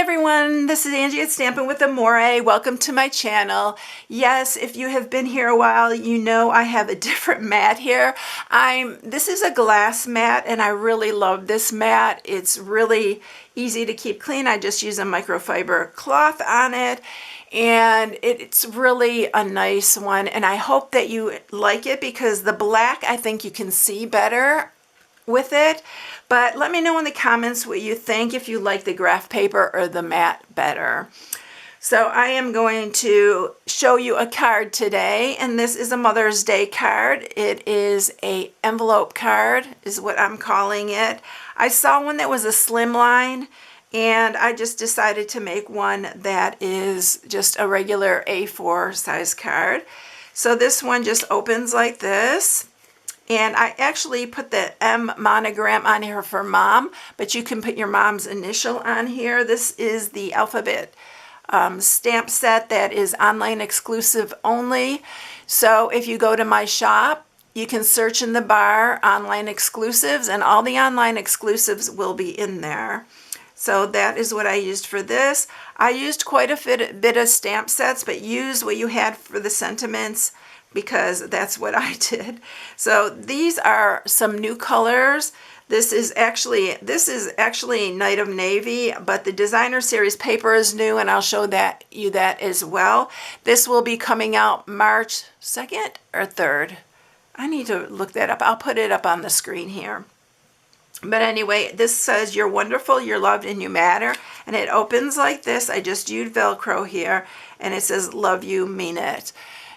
everyone, this is Angie at Stampin' with Amore. Welcome to my channel. Yes, if you have been here a while, you know I have a different mat here. This is a glass mat and I really love this mat. It's really easy to keep clean. I just use a microfiber cloth on it and it's really a nice one, and I hope that you like it because the black I think you can see better with it. But let me know in the comments what you think, if you like the graph paper or the mat better. So I am going to show you a card today, and this is a Mother's Day card. It is a envelope card is what I'm calling it. I saw one that was a slimline and I just decided to make one that is just a regular A4 size card. So this one just opens like this. And I actually put the M monogram on here for mom, but you can put your mom's initial on here. This is the alphabet stamp set that is online exclusive only. So if you go to my shop, you can search in the bar online exclusives, and all the online exclusives will be in there. So that is what I used for this. I used quite a bit of stamp sets, but use what you had for the sentiments, because that's what I did. So these are some new colors. This is actually Night of Navy, but the designer series paper is new, and I'll show you that as well. This will be coming out March 2nd or 3rd. I need to look that up. I'll put it up on the screen here. But anyway, this says you're wonderful, you're loved, and you matter. And it opens like this. I just used Velcro here, and it says love you, mean it.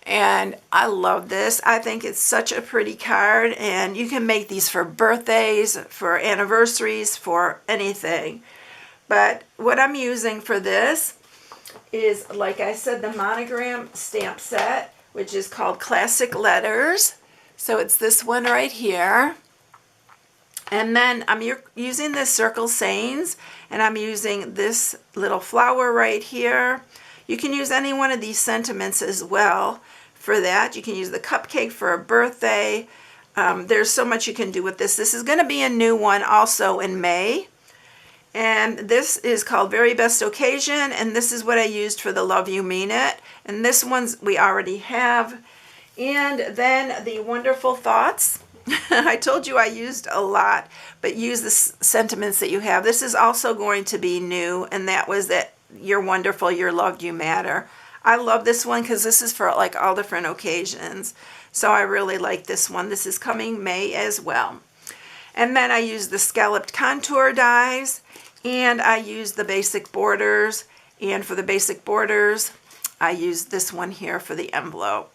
And I love this. I think it's such a pretty card, and you can make these for birthdays, for anniversaries, for anything. But what I'm using for this is, like I said, the monogram stamp set, which is called Classic Letters. So it's this one right here. And then I'm using this Circle Sayings, and I'm using this little flower right here. You can use any one of these sentiments as well for that. You can use the cupcake for a birthday. There's so much you can do with this. This is going to be a new one also in May. And this is called Very Best Occasion, and this is what I used for the Love You Mean It. And this one's we already have. And then the Wonderful Thoughts. I told you I used a lot, but use the sentiments that you have. This is also going to be new, and that was that you're wonderful, you're loved, you matter. I love this one because this is for like all different occasions. So I really like this one. This is coming May as well. And then I use the scalloped contour dies, and I use the basic borders. And for the basic borders, I use this one here for the envelope.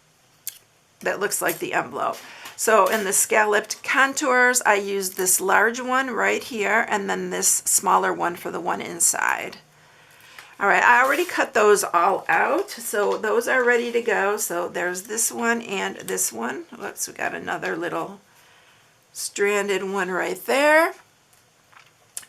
That looks like the envelope. So in the scalloped contours, I use this large one right here, and then this smaller one for the one inside. All right, I already cut those all out, so those are ready to go. So there's this one and this one. Oops, we got another little stranded one right there.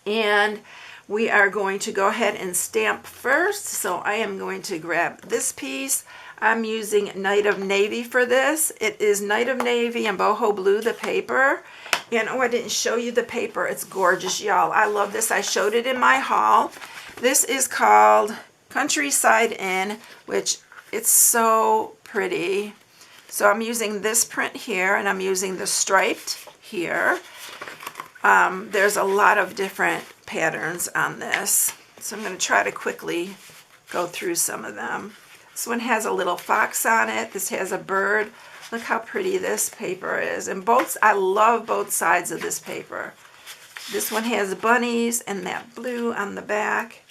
And we are going to go ahead and stamp first. So I am going to grab this piece. I'm using Night of Navy for this. It is Night of Navy and Boho Blue, the paper. And oh, I didn't show you the paper. It's gorgeous, y'all. I love this. I showed it in my haul. This is called Countryside Inn, which it's so pretty. So I'm using this print here, and I'm using the striped here. There's a lot of different patterns on this. So I'm going to try to quickly go through some of them. This one has a little fox on it. This has a bird. Look how pretty this paper is. And I love both sides of this paper. This one has bunnies and that blue on the back.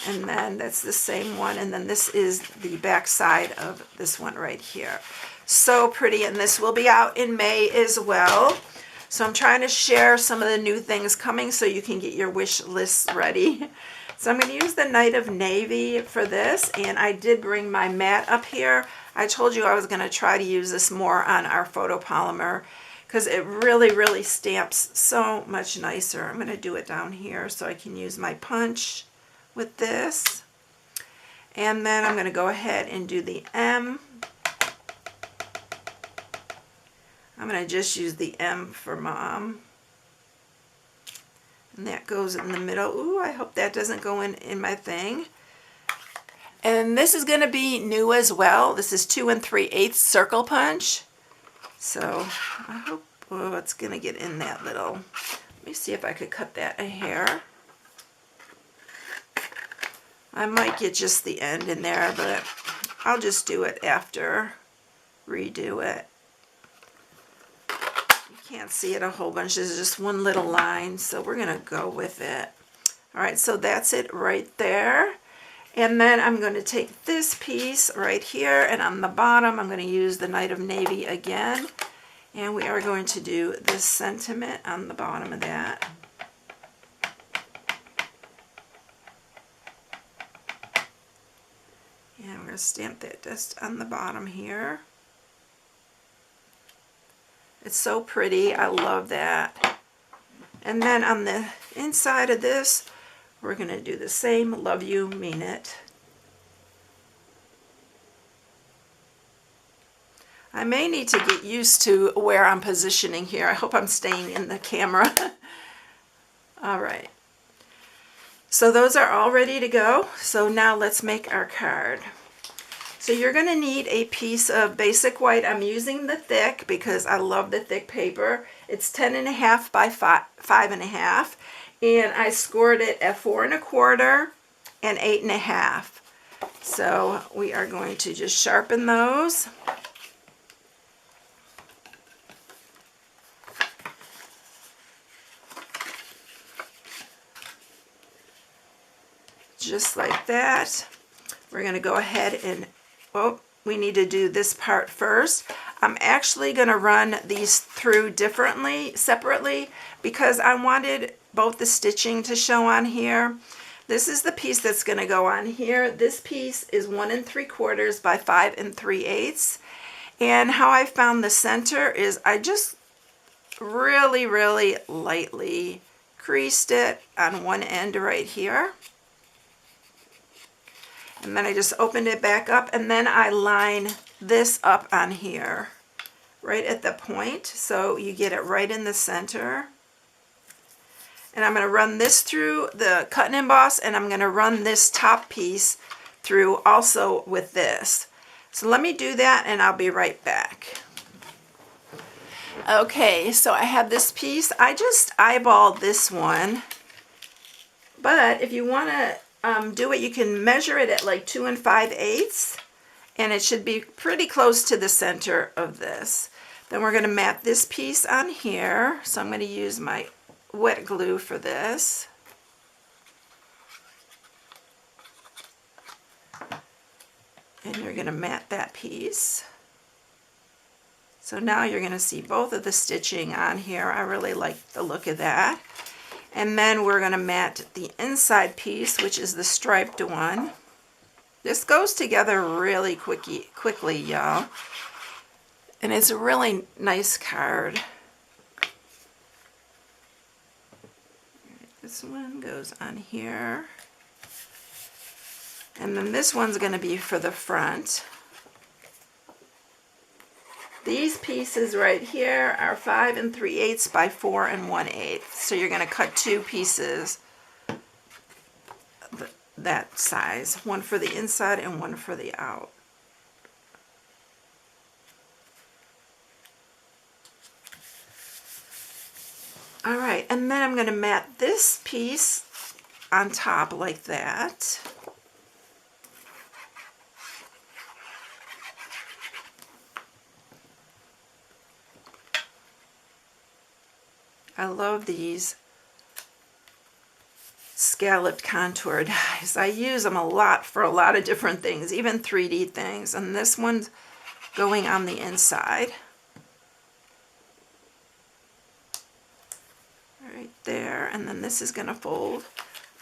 And then that's the same one. And then this is the back side of this one right here. So pretty. And this will be out in May as well. So I'm trying to share some of the new things coming so you can get your wish lists ready. So I'm going to use the Night of Navy for this, and I did bring my mat up here. I told you I was going to try to use this more on our photopolymer because it really, really stamps so much nicer. I'm going to do it down here so I can use my punch with this. And then I'm going to go ahead and do the M. I'm going to just use the M for Mom. And that goes in the middle. Ooh, I hope that doesn't go in my thing. And this is going to be new as well. This is 2 3/8 circle punch. So I hope it's going to get in that little. Let me see if I could cut that a hair. I might get just the end in there, but I'll just do it after, redo it. You can't see it a whole bunch. There's just one little line, so we're going to go with it. All right, so that's it right there. And then I'm going to take this piece right here, and on the bottom I'm going to use the Night of Navy again. And we are going to do this sentiment on the bottom of that. And we're going to stamp that just on the bottom here. It's so pretty. I love that. And then on the inside of this, we're going to do the same. Love you, mean it. I may need to get used to where I'm positioning here. I hope I'm staying in the camera. All right. So those are all ready to go. So now let's make our card. So you're going to need a piece of basic white. I'm using the thick because I love the thick paper. It's 10.5 by 5.5. And I scored it at 4 1/4 and 8.5. So we are going to just sharpen those. Just like that. We're going to go ahead and, we need to do this part first. I'm actually going to run these through separately, because I wanted both the stitching to show on here. This is the piece that's going to go on here. This piece is 1 3/4 by 5 3/8. And how I found the center is I just really, really lightly creased it on one end right here. And then I just opened it back up, and then I line this up on here, right at the point, so you get it right in the center. And I'm going to run this through the cut and emboss, and I'm going to run this top piece through also with this. So let me do that, and I'll be right back. Okay, so I have this piece. I just eyeballed this one, but if you want to do it, you can measure it at like 2 5/8, and it should be pretty close to the center of this. Then we're going to mat this piece on here, so I'm going to use my wet glue for this. And you're going to mat that piece. So now you're going to see both of the stitching on here. I really like the look of that. And then we're going to mat the inside piece, which is the striped one. This goes together really quickly, y'all. And it's a really nice card. This one goes on here. And then this one's going to be for the front. These pieces right here are 5 3/8 by 4 1/8. So you're going to cut 2 pieces that size, one for the inside and one for the out. All right, and then I'm going to mat this piece on top like that. I love these scalloped contour dies. I use them a lot for a lot of different things, even 3D things. And this one's going on the inside. Right there. And then this is going to fold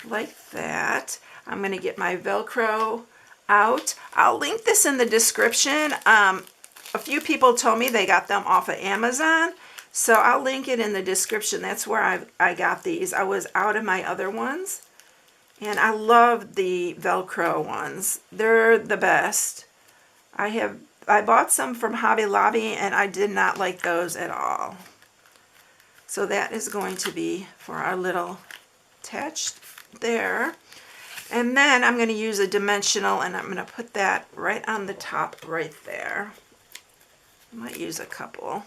like that. I'm going to get my Velcro out. I'll link this in the description. A few people told me they got them off of Amazon. So I'll link it in the description. That's where I got these. I was out of my other ones. And I love the Velcro ones. They're the best. I bought some from Hobby Lobby, and I did not like those at all. So that is going to be for our little attached there. And then I'm going to use a dimensional, and I'm going to put that right on the top right there. I might use a couple.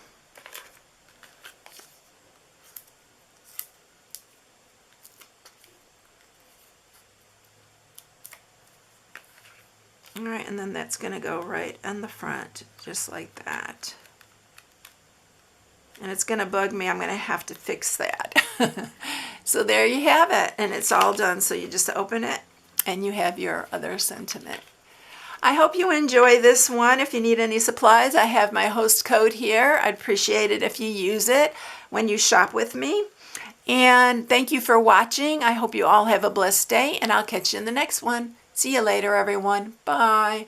All right, and then that's going to go right on the front, just like that. And it's going to bug me. I'm going to have to fix that. So there you have it, and it's all done. So you just open it, and you have your other sentiment. I hope you enjoy this one. If you need any supplies, I have my host code here. I'd appreciate it if you use it when you shop with me. And thank you for watching. I hope you all have a blessed day, and I'll catch you in the next one. See you later, everyone. Bye.